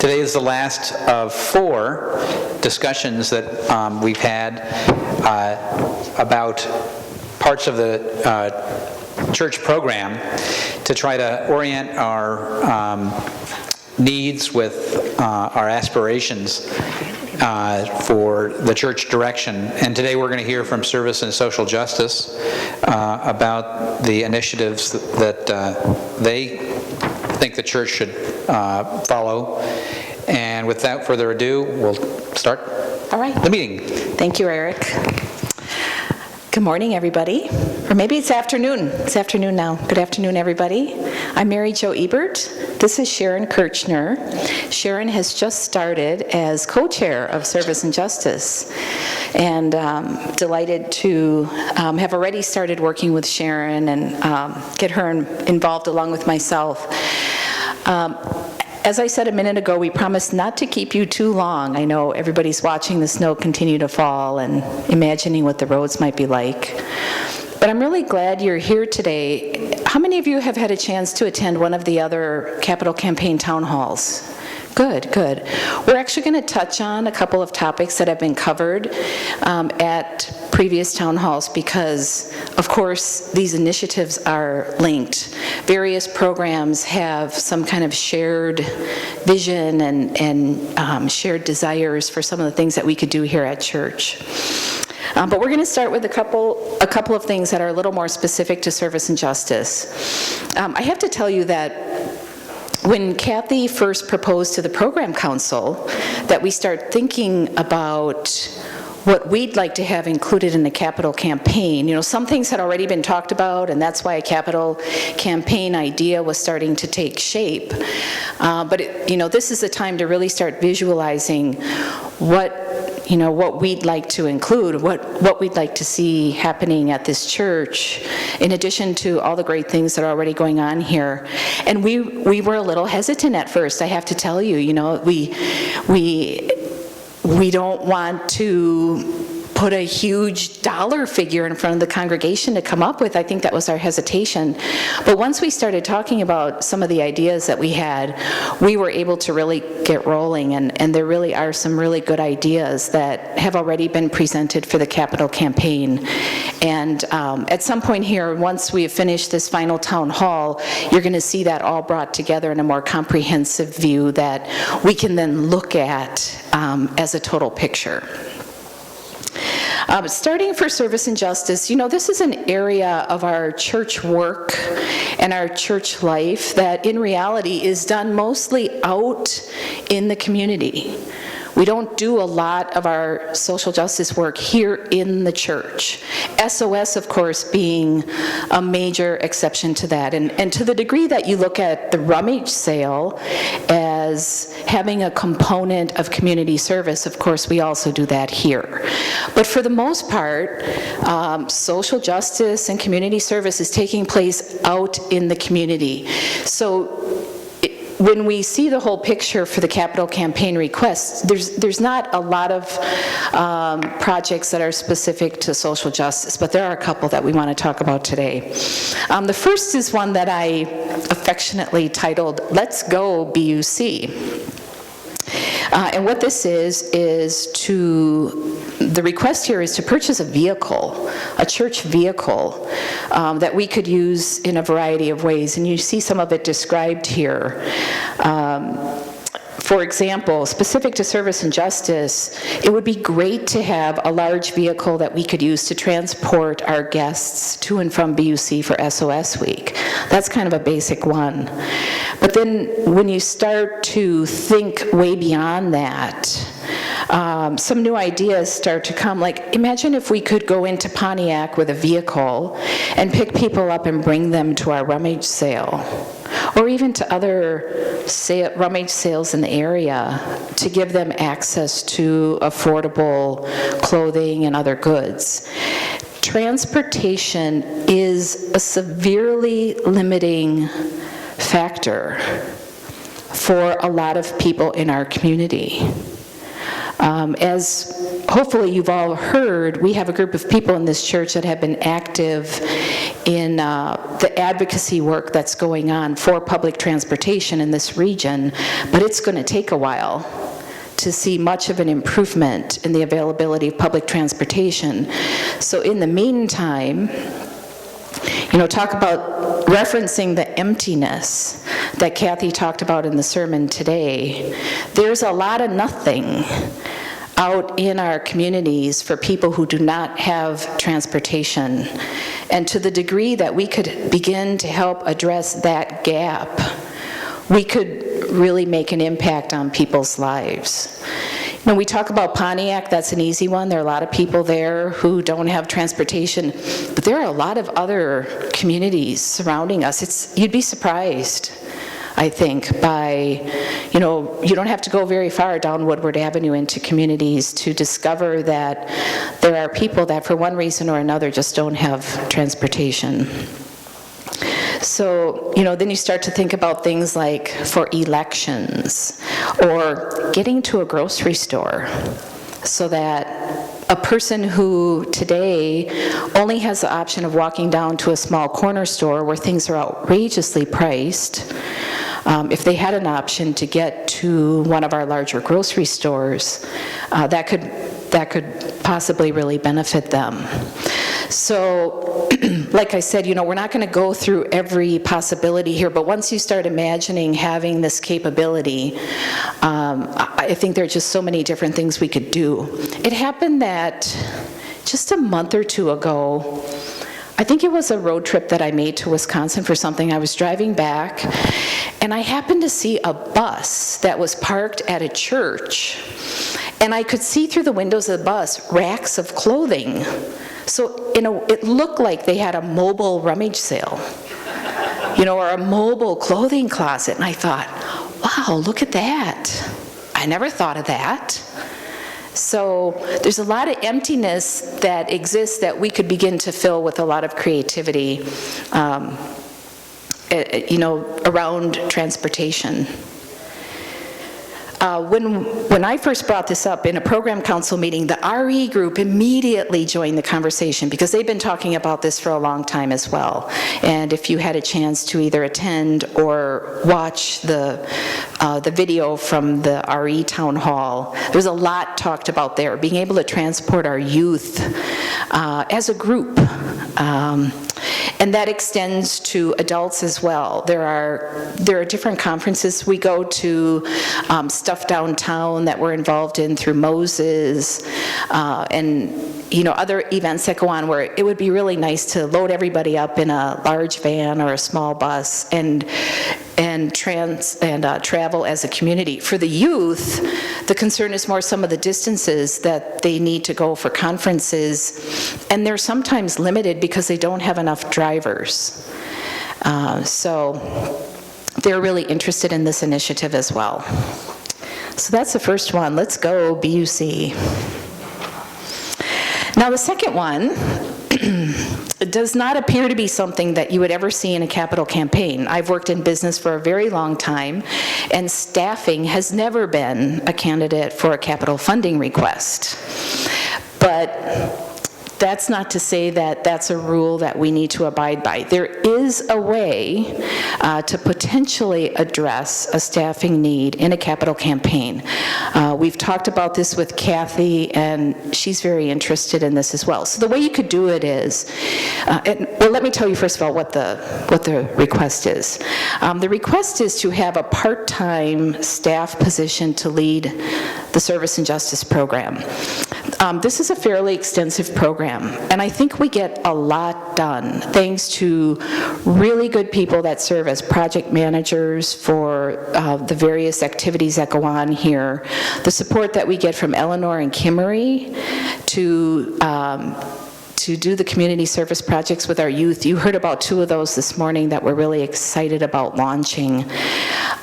Today is the last of 4 discussions that we've had about parts of the church program to try to orient our needs with our aspirations for the church direction. And today we're going to hear from Service and Social Justice about the initiatives that they think the church should follow. And without further ado, we'll start the meeting. Thank you, Eric. Good morning, everybody. Or maybe it's afternoon. It's afternoon now. Good afternoon, everybody. I'm Mary Jo Ebert. This is Sharon Kirchner. Sharon has just started as co-chair of Service and Justice, and delighted to have already started working with Sharon and get her involved along with myself. As I said a minute ago, we promised not to keep you too long. I know everybody's watching the snow continue to fall and imagining what the roads might be like. But I'm really glad you're here today. How many of you have had a chance to attend one of the other Capital Campaign town halls? Good, good. We're actually going to touch on a couple of topics that have been covered at previous town halls because, of course, these initiatives are linked. Various programs have some kind of shared vision and shared desires for some of the things that we could do here at church. But we're going to start with a couple of things that are a little more specific to Service and Justice. I have to tell you that when Kathy first proposed to the Program Council that we start thinking about what we'd like to have included in the capital campaign, some things had already been talked about, and that's why a capital campaign idea was starting to take shape. But this is the time to really start visualizing what we'd like to include, what we'd like to see happening at this church, in addition to all the great things that are already going on here. And we were a little hesitant at first, I have to tell you. We don't want to put a huge dollar figure in front of the congregation to come up with. I think that was our hesitation. But once we started talking about some of the ideas that we had, we were able to really get rolling, and there really are some really good ideas that have already been presented for the capital campaign. And at some point here, once we have finished this final town hall, you're going to see that all brought together in a more comprehensive view that we can then look at as a total picture. Starting for Service and Justice, this is an area of our church work and our church life that in reality is done mostly out in the community. We don't do a lot of our social justice work here in the church. SOS, of course, being a major exception to that. And to the degree that you look at the rummage sale as having a component of community service, of course, we also do that here. But for the most part, social justice and community service is taking place out in the community. So when we see the whole picture for the capital campaign requests, there's not a lot of projects that are specific to social justice, but there are a couple that we want to talk about today. The first is one that I affectionately titled, Let's Go BUC. And what this is the request here is to purchase a vehicle, a church vehicle, that we could use in a variety of ways. And you see some of it described here. For example, specific to Service and Justice, it would be great to have a large vehicle that we could use to transport our guests to and from BUC for SOS Week. That's kind of a basic one. But then when you start to think way beyond that, some new ideas start to come. Like, imagine if we could go into Pontiac with a vehicle and pick people up and bring them to our rummage sale, or even to other rummage sales in the area to give them access to affordable clothing and other goods. Transportation is a severely limiting factor for a lot of people in our community. As hopefully you've all heard, we have a group of people in this church that have been active in the advocacy work that's going on for public transportation in this region, but it's going to take a while to see much of an improvement in the availability of public transportation. So in the meantime, talk about referencing the emptiness that Kathy talked about in the sermon today. There's a lot of nothing out in our communities for people who do not have transportation. And to the degree that we could begin to help address that gap, we could really make an impact on people's lives. We talk about Pontiac, that's an easy one. There are a lot of people there who don't have transportation, but there are a lot of other communities surrounding us. You'd be surprised, I think, by, you don't have to go very far down Woodward Avenue into communities to discover that there are people that for one reason or another just don't have transportation. So, then you start to think about things like for elections or getting to a grocery store so that a person who today only has the option of walking down to a small corner store where things are outrageously priced, if they had an option to get to one of our larger grocery stores, that could possibly really benefit them. So, like I said, we're not going to go through every possibility here, but once you start imagining having this capability, I think there are just so many different things we could do. It happened that just a month or two ago, I think it was a road trip that I made to Wisconsin for something. I was driving back, and I happened to see a bus that was parked at a church, and I could see through the windows of the bus racks of clothing. So, it looked like they had a mobile rummage sale, or a mobile clothing closet. And I thought, wow, look at that. I never thought of that. So there's a lot of emptiness that exists that we could begin to fill with a lot of creativity, around transportation. When I first brought this up in a program council meeting, the RE group immediately joined the conversation because they've been talking about this for a long time as well. And if you had a chance to either attend or watch the video from the RE town hall, there's a lot talked about there, being able to transport our youth as a group. And that extends to adults as well. There are different conferences we go to, stuff downtown that we're involved in through Moses, and other events that go on where it would be really nice to load everybody up in a large van or a small bus and travel as a community. For the youth, the concern is more some of the distances that they need to go for conferences, and they're sometimes limited because they don't have enough drivers. So they're really interested in this initiative as well. So that's the first one. Let's go, BUC. Now the second one does not appear to be something that you would ever see in a capital campaign. I've worked in business for a very long time, and staffing has never been a candidate for a capital funding request. But that's not to say that that's a rule that we need to abide by. There is a way to potentially address a staffing need in a capital campaign. We've talked about this with Kathy, and she's very interested in this as well. So the way you could do it is, well, let me tell you first of all what the request is. The request is to have a part-time staff position to lead the Service and Justice program. This is a fairly extensive program, and I think we get a lot done thanks to really good people that serve as project managers for the various activities that go on here. The support that we get from Eleanor and Kimmery to do the community service projects with our youth. You heard about 2 of those this morning that we're really excited about launching.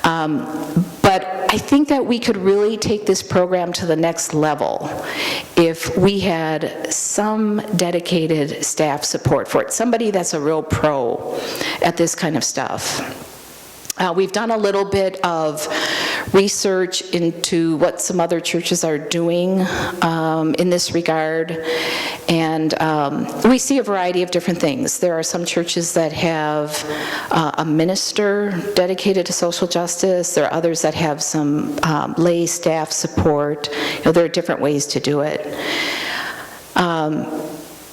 But I think that we could really take this program to the next level if we had some dedicated staff support for it, somebody that's a real pro at this kind of stuff. We've done a little bit of research into what some other churches are doing in this regard, And we see a variety of different things. There are some churches that have a minister dedicated to social justice. There are others that have some lay staff support. There are different ways to do it.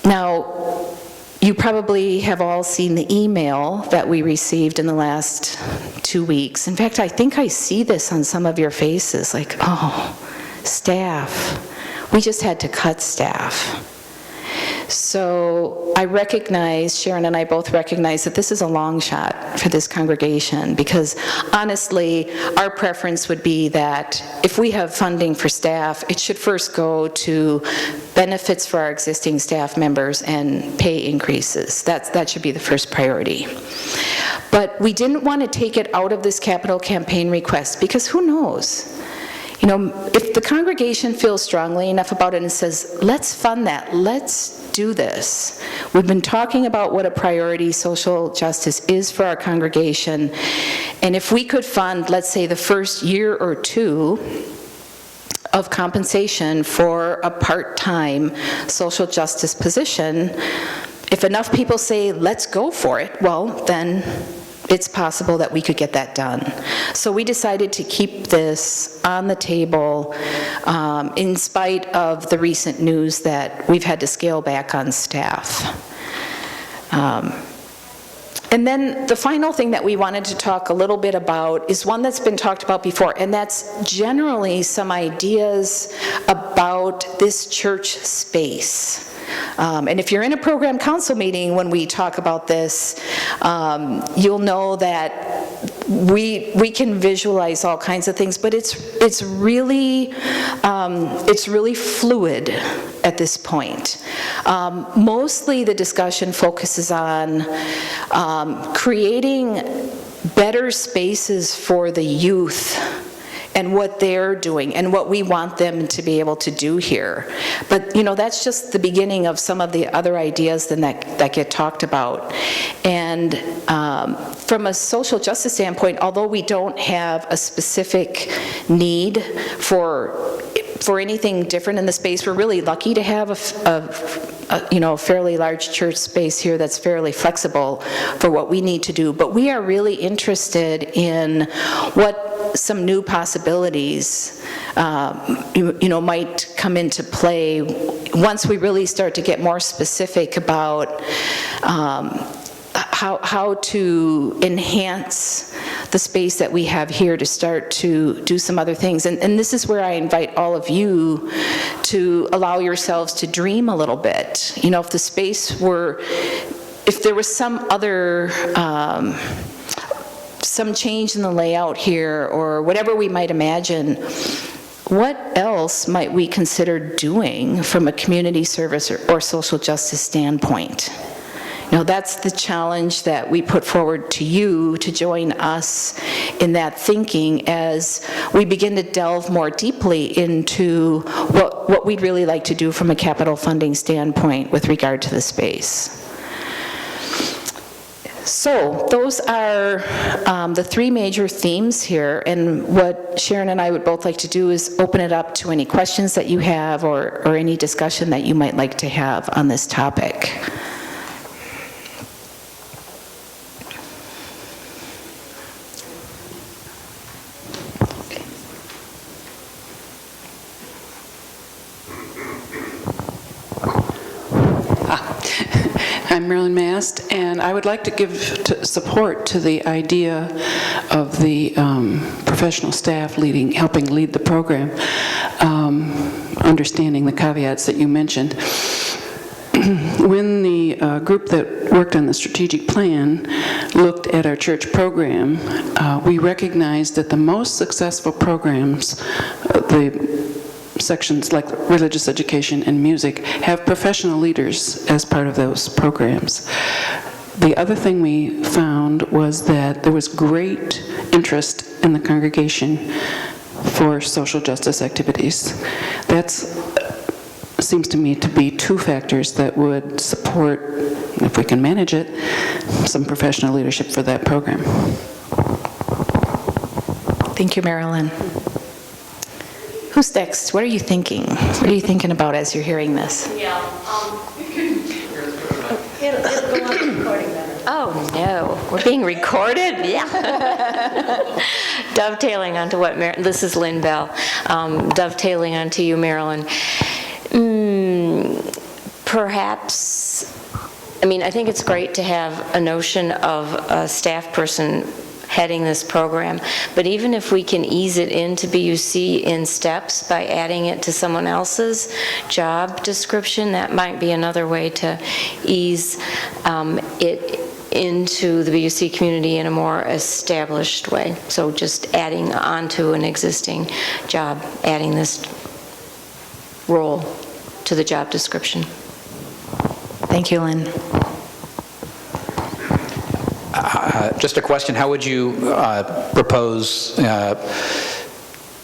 Now, you probably have all seen the email that we received in the last 2 weeks. In fact, I think I see this on some of your faces, like, oh, staff. We just had to cut staff. So I recognize, Sharon and I both recognize that this is a long shot for this congregation, because honestly, our preference would be that if we have funding for staff, it should first go to benefits for our existing staff members and pay increases. That should be the first priority. But we didn't want to take it out of this capital campaign request, because who knows? If the congregation feels strongly enough about it and says, let's fund that, let's do this. We've been talking about what a priority social justice is for our congregation, and if we could fund, let's say, the first year or two of compensation for a part-time social justice position, if enough people say, let's go for it, well, then it's possible that we could get that done. So we decided to keep this on the table in spite of the recent news that we've had to scale back on staff. And then the final thing that we wanted to talk a little bit about is one that's been talked about before, and that's generally some ideas about this church space. And if you're in a program council meeting when we talk about this, you'll know that we can visualize all kinds of things, but it's really fluid at this point. Mostly the discussion focuses on creating better spaces for the youth and what they're doing and what we want them to be able to do here. But that's just the beginning of some of the other ideas that get talked about. And from a social justice standpoint, although we don't have a specific need for anything different in the space, we're really lucky to have a fairly large church space here that's fairly flexible for what we need to do. But we are really interested in what some new possibilities might come into play once we really start to get more specific about how to enhance the space that we have here to start to do some other things. And this is where I invite all of you to allow yourselves to dream a little bit. If the space were, if there was some other some change in the layout here, or whatever we might imagine, what else might we consider doing from a community service or social justice standpoint? That's the challenge that we put forward to you to join us in that thinking as we begin to delve more deeply into what we'd really like to do from a capital funding standpoint with regard to the space. So those are the three major themes here, and what Sharon and I would both like to do is open it up to any questions that you have or any discussion that you might like to have on this topic. I'm Marilyn Mast, and I would like to give support to the idea of the professional staff helping lead the program, understanding the caveats that you mentioned. When the group that worked on the strategic plan looked at our church program, we recognized that the most successful programs, the sections like religious education and music, have professional leaders as part of those programs. The other thing we found was that there was great interest in the congregation for social justice activities. That seems to me to be two factors that would support, if we can manage it, some professional leadership for that program. Thank you, Marilyn. Who's next? What are you thinking? What are you thinking about as you're hearing this? Yeah. It'll go on the recording better. Oh, no. We're being recorded? Yeah. Dovetailing onto what, this is Lynn Bell. Dovetailing onto you, Marilyn. Perhaps, I think it's great to have a notion of a staff person heading this program, but even if we can ease it into BUC in steps by adding it to someone else's job description, that might be another way to ease it into the BUC community in a more established way. So just adding onto an existing job, adding this role to the job description. Thank you, Lynn. Just a question, how would you propose,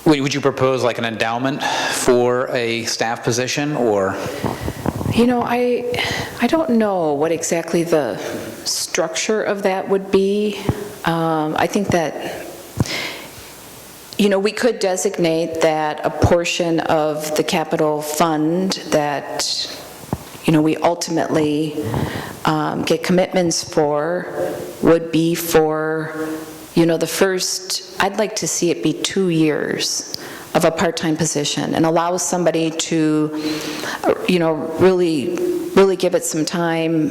would you propose like an endowment for a staff position, or? I don't know what exactly the structure of that would be. I think that, we could designate that a portion of the capital fund that, we ultimately get commitments for would be for, the first, I'd like to see it be 2 years of a part-time position and allow somebody to, really give it some time,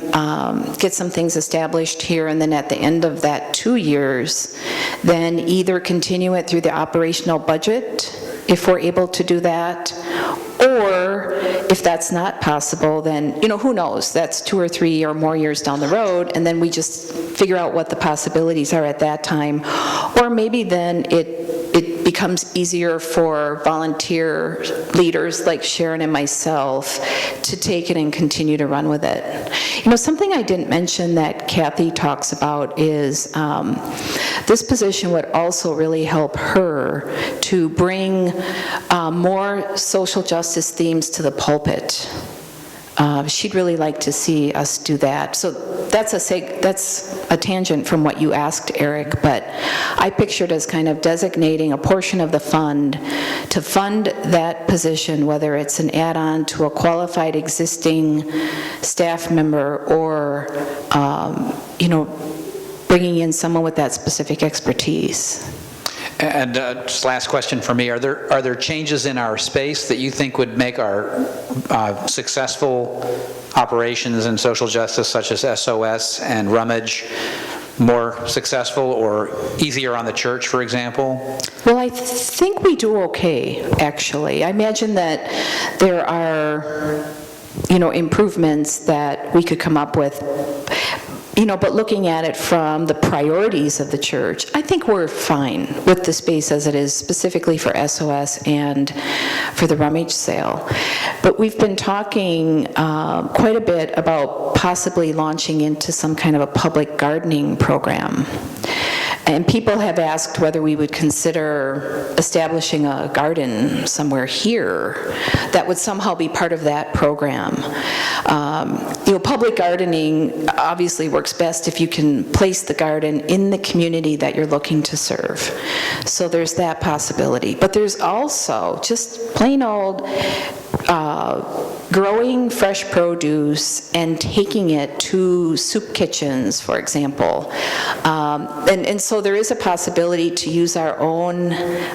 get some things established here, and then at the end of that 2 years, then either continue it through the operational budget, if we're able to do that, or if that's not possible, then, who knows? That's 2 or 3 or more years down the road, and then we just figure out what the possibilities are at that time. Or maybe then it becomes easier for volunteer leaders like Sharon and myself to take it and continue to run with it. Something I didn't mention that Kathy talks about is this position would also really help her to bring more social justice themes to the pulpit. She'd really like to see us do that. So that's a tangent from what you asked, Eric, but I pictured as kind of designating a portion of the fund to fund that position, whether it's an add-on to a qualified existing staff member or, bringing in someone with that specific expertise. And just last question for me, are there changes in our space that you think would make our successful operations in social justice, such as SOS and Rummage, more successful or easier on the church, for example? Well, I think we do okay, actually. I imagine that there are, improvements that we could come up with. But looking at it from the priorities of the church, I think we're fine with the space as it is, specifically for SOS and for the Rummage sale. But we've been talking quite a bit about possibly launching into some kind of a public gardening program. And people have asked whether we would consider establishing a garden somewhere here that would somehow be part of that program. Public gardening obviously works best if you can place the garden in the community that you're looking to serve. So there's that possibility. But there's also just plain old growing fresh produce and taking it to soup kitchens, for example. And so there is a possibility to use our own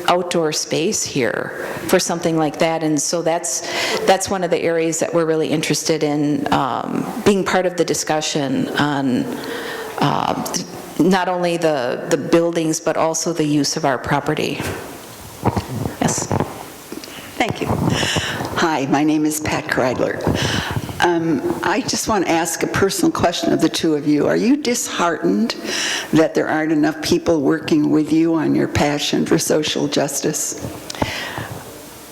outdoor space here for something like that. And so that's one of the areas that we're really interested in being part of the discussion on not only the buildings, but also the use of our property. Yes. Thank you. Hi, my name is Pat Kreidler. I just want to ask a personal question of the two of you. Are you disheartened that there aren't enough people working with you on your passion for social justice?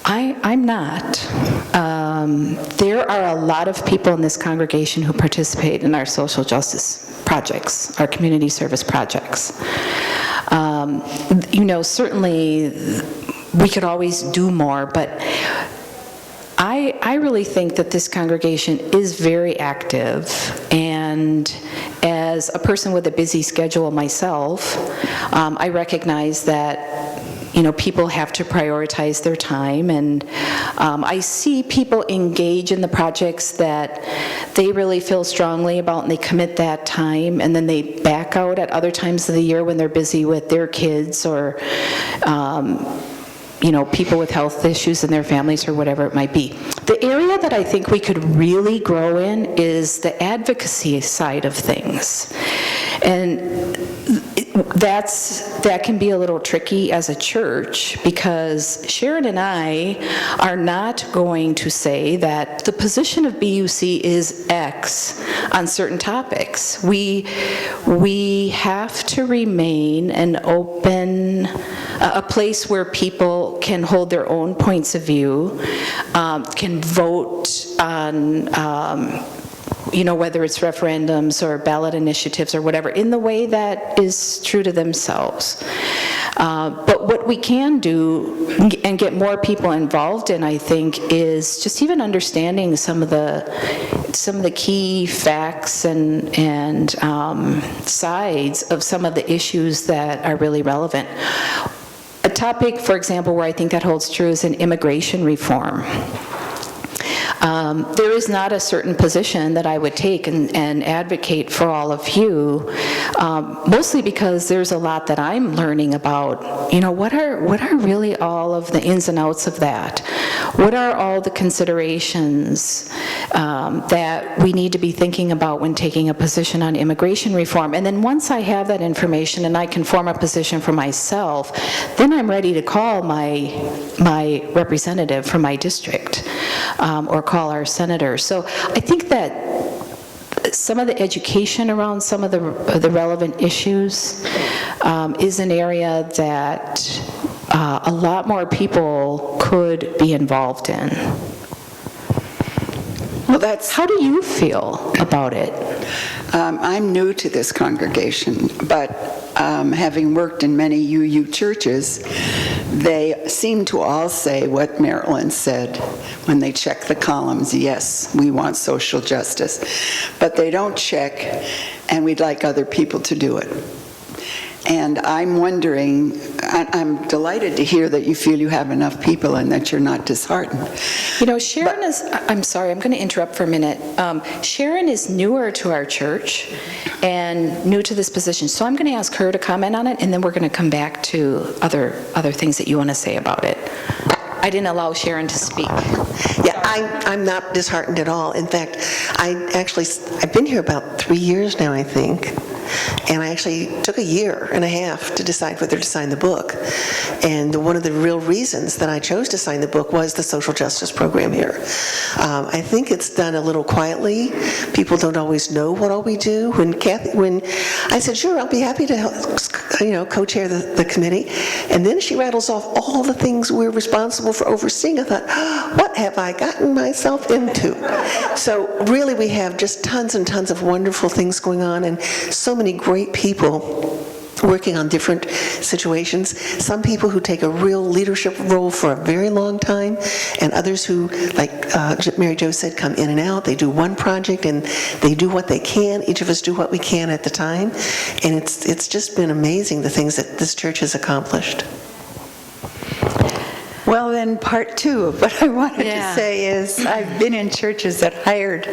I'm not. There are a lot of people in this congregation who participate in our social justice projects, our community service projects. Certainly we could always do more, but I really think that this congregation is very active, and as as a person with a busy schedule myself, I recognize that, you know, people have to prioritize their time, and I see people engage in the projects that they really feel strongly about, and they commit that time, and then they back out at other times of the year when they're busy with their kids or, you know, people with health issues in their families or whatever it might be. The area that I think we could really grow in is the advocacy side of things. And that can be a little tricky as a church, because Sharon and I are not going to say that the position of BUC is X on certain topics. We have to remain an open, a place where people can hold their own points of view, can vote on you know, whether it's referendums or ballot initiatives or whatever, in the way that is true to themselves. But what we can do and get more people involved in, I think, is just even understanding some of the key facts and sides of some of the issues that are really relevant. A topic, for example, where I think that holds true is in immigration reform. There is not a certain position that I would take and advocate for all of you, mostly because there's a lot that I'm learning about, you know, what are really all of the ins and outs of that? What are all the considerations that we need to be thinking about when taking a position on immigration reform? And then once I have that information and I can form a position for myself, then I'm ready to call my representative from my district, or call our senator. So I think that some of the education around some of the relevant issues is an area that a lot more people could be involved in. Well, that's... How do you feel about it? I'm new to this congregation, but having worked in many UU churches, they seem to all say what Marilyn said when they check the columns. Yes, we want social justice, but they don't check, and we'd like other people to do it. And I'm wondering, I'm delighted to hear that you feel you have enough people and that you're not disheartened. You know, Sharon is, I'm sorry, I'm going to interrupt for a minute. Sharon is newer to our church and new to this position, so I'm going to ask her to comment on it, and then we're going to come back to other things that you want to say about it. I didn't allow Sharon to speak. Yeah, I'm not disheartened at all. In fact, I've been here about 3 years now, I think. And I actually took a year and a half to decide whether to sign the book. And one of the real reasons that I chose to sign the book was the social justice program here. I think it's done a little quietly. People don't always know what all we do. When I said, sure, I'll be happy to help, co-chair the committee. And then she rattles off all the things we're responsible for overseeing. I thought, what have I gotten myself into? So really, we have just tons and tons of wonderful things going on, and so many great people working on different situations. Some people who take a real leadership role for a very long time, and others who, like Mary Jo said, come in and out. They do one project and they do what they can. Each of us do what we can at the time. And it's just been amazing, the things that this church has accomplished. Well, then part two of what I wanted to say is I've been in churches that hired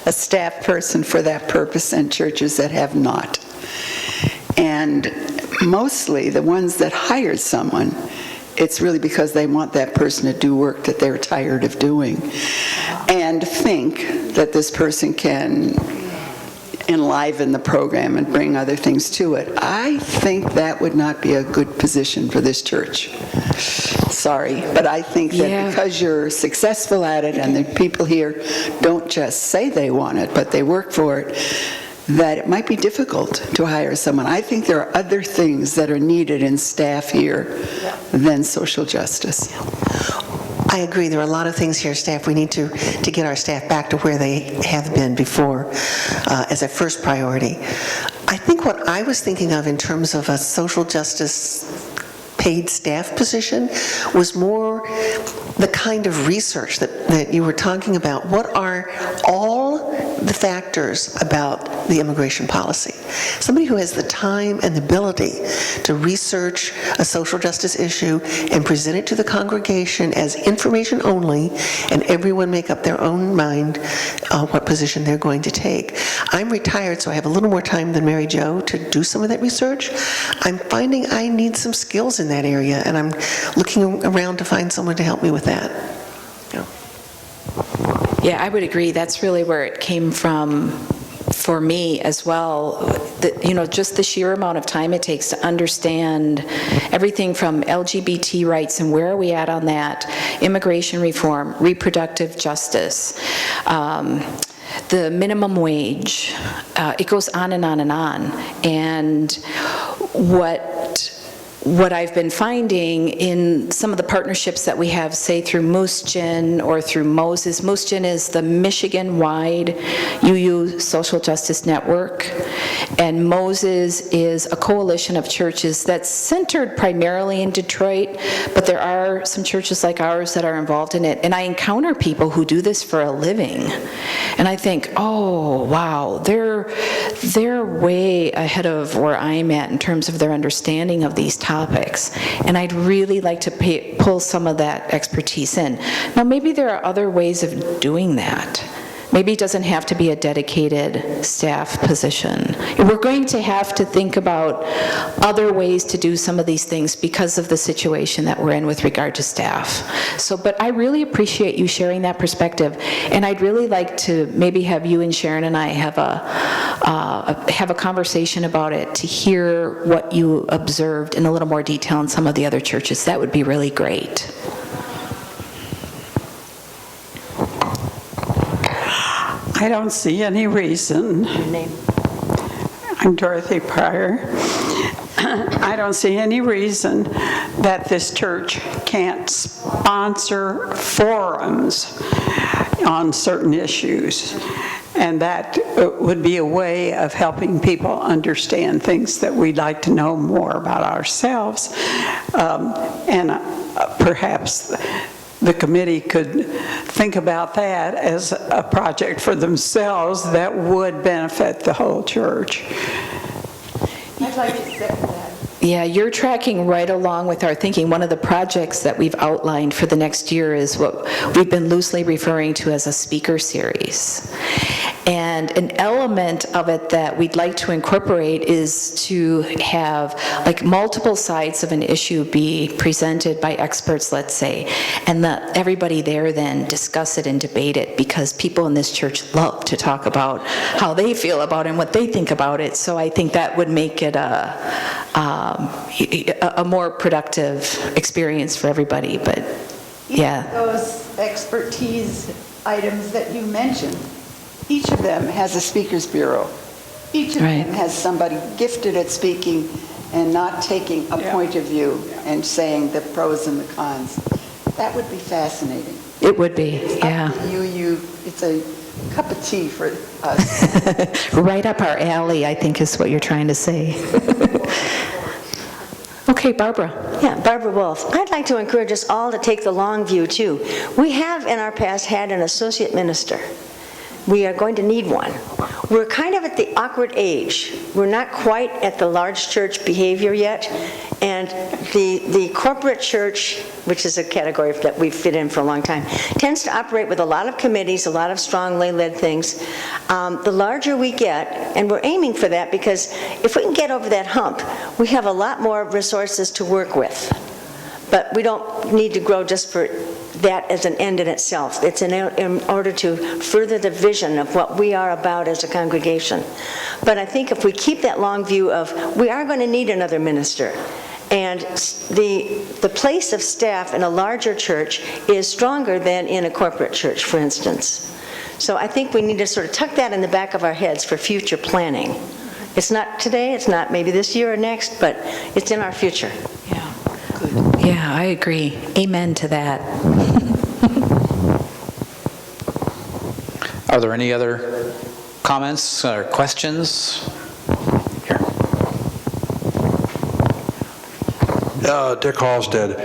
a staff person for that purpose and churches that have not. And mostly the ones that hired someone, it's really because they want that person to do work that they're tired of doing and think that this person can enliven the program and bring other things to it. I think that would not be a good position for this church. Sorry, but I think that because you're successful at it and the people here don't just say they want it, but they work for it, that it might be difficult to hire someone. I think there are other things that are needed in staff here than social justice. I agree. There are a lot of things here, staff. We need to get our staff back to where they have been before as a first priority. I think what I was thinking of in terms of a social justice paid staff position was more the kind of research that you were talking about. What are all the factors about the immigration policy. Somebody who has the time and the ability to research a social justice issue and present it to the congregation as information only, and everyone make up their own mind what position they're going to take. I'm retired, so I have a little more time than Mary Jo to do some of that research. I'm finding I need some skills in that area, and I'm looking around to find someone to help me with that. Yeah, I would agree. That's really where it came from for me as well. Just the sheer amount of time it takes to understand everything from LGBT rights and where are we at on that, immigration reform, reproductive justice, the minimum wage. It goes on and on and on. And what I've been finding in some of the partnerships that we have, say through MooseGen or through Moses. MooseGen is the Michigan-wide UU Social Justice Network, and Moses is a coalition of churches that's centered primarily in Detroit, but there are some churches like ours that are involved in it, and I encounter people who do this for a living, and I think, oh, wow, they're way ahead of where I'm at in terms of their understanding of these topics, and I'd really like to pull some of that expertise in. Now, maybe there are other ways of doing that. Maybe it doesn't have to be a dedicated staff position. We're going to have to think about other ways to do some of these things because of the situation that we're in with regard to staff. But I really appreciate you sharing that perspective, and I'd really like to maybe have you and Sharon and I have a conversation about it to hear what you observed in a little more detail in some of the other churches. That would be really great. I don't see any reason. I'm Dorothy Pryor. I don't see any reason that this church can't sponsor forums on certain issues. And that would be a way of helping people understand things that we'd like to know more about ourselves. Perhaps the committee could think about that as a project for themselves that would benefit the whole church. I'd like to second that. Yeah, you're tracking right along with our thinking. One of the projects that we've outlined for the next year is what we've been loosely referring to as a speaker series. And an element of it that we'd like to incorporate is to have like multiple sides of an issue be presented by experts, let's say, and that everybody there then discuss it and debate it, because people in this church love to talk about how they feel about it and what they think about it. So I think that would make it a more productive experience for everybody. But yeah. Those expertise items that you mentioned, each of them has a speakers bureau. Each of Right. them has somebody gifted at speaking and not taking a point of view and saying the pros and the cons. That would be fascinating. It would be, yeah. It's a cup of tea for us. Right up our alley, I think is what you're trying to say. Okay, Barbara. Yeah, Barbara Wolf. I'd like to encourage us all to take the long view, too. We have in our past had an associate minister. We are going to need one. We're kind of at the awkward age. We're not quite at the large church behavior yet, and the corporate church, which is a category that we've fit in for a long time, tends to operate with a lot of committees, a lot of strong lay-led things. The larger we get, and we're aiming for that, because if we can get over that hump, we have a lot more resources to work with. But we don't need to grow just for that as an end in itself. It's in order to further the vision of what we are about as a congregation. But I think if we keep that long view of, we are going to need another minister. And the place of staff in a larger church is stronger than in a corporate church, for instance. So I think we need to sort of tuck that in the back of our heads for future planning. It's not today, it's not maybe this year or next, but it's in our future. Yeah. Good. Yeah, I agree. Amen to that. Are there any other comments or questions? Here. Dick Halstead.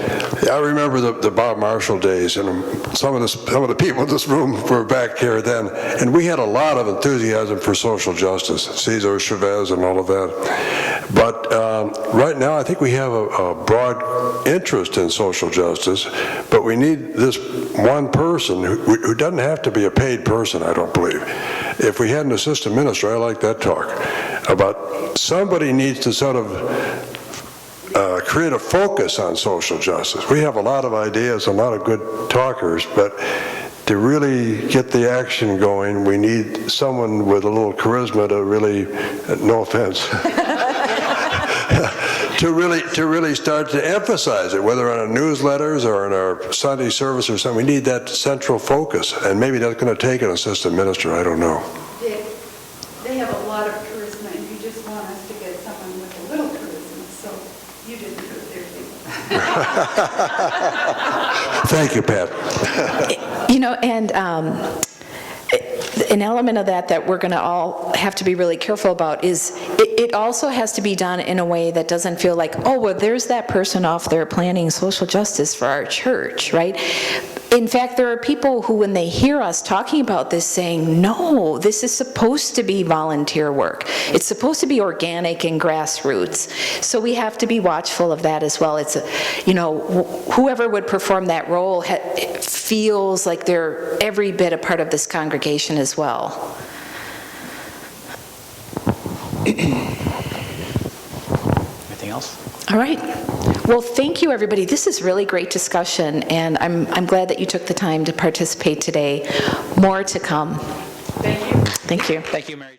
I remember the Bob Marshall days, and some of the people in this room were back here then, and we had a lot of enthusiasm for social justice, Cesar Chavez and all of that. But right now, I think we have a broad interest in social justice, but we need this one person who doesn't have to be a paid person, I don't believe. If we had an assistant minister, I like that talk, about somebody needs to sort of create a focus on social justice. We have a lot of ideas, a lot of good talkers, but to really get the action going, we need someone with a little charisma to really, no offense, to really start to emphasize it, whether on our newsletters or in our Sunday service or something. We need that central focus, and maybe that's going to take an assistant minister, I don't know. They have a lot of charisma, and you just want us to get someone with a little charisma, so you didn't do it there, Thank you, Pat. You know, and an element of that we're going to all have to be really careful about is it also has to be done in a way that doesn't feel like, oh, well, there's that person off there planning social justice for our church, right? In fact, there are people who, when they hear us talking about this, saying, no, this is supposed to be volunteer work. It's supposed to be organic and grassroots. So we have to be watchful of that as well. It's, whoever would perform that role feels like they're every bit a part of this congregation as well. Anything else? All right. Well, thank you, everybody. This is really great discussion, and I'm glad that you took the time to participate today. More to come. Thank you. Thank you. Thank you, Mary.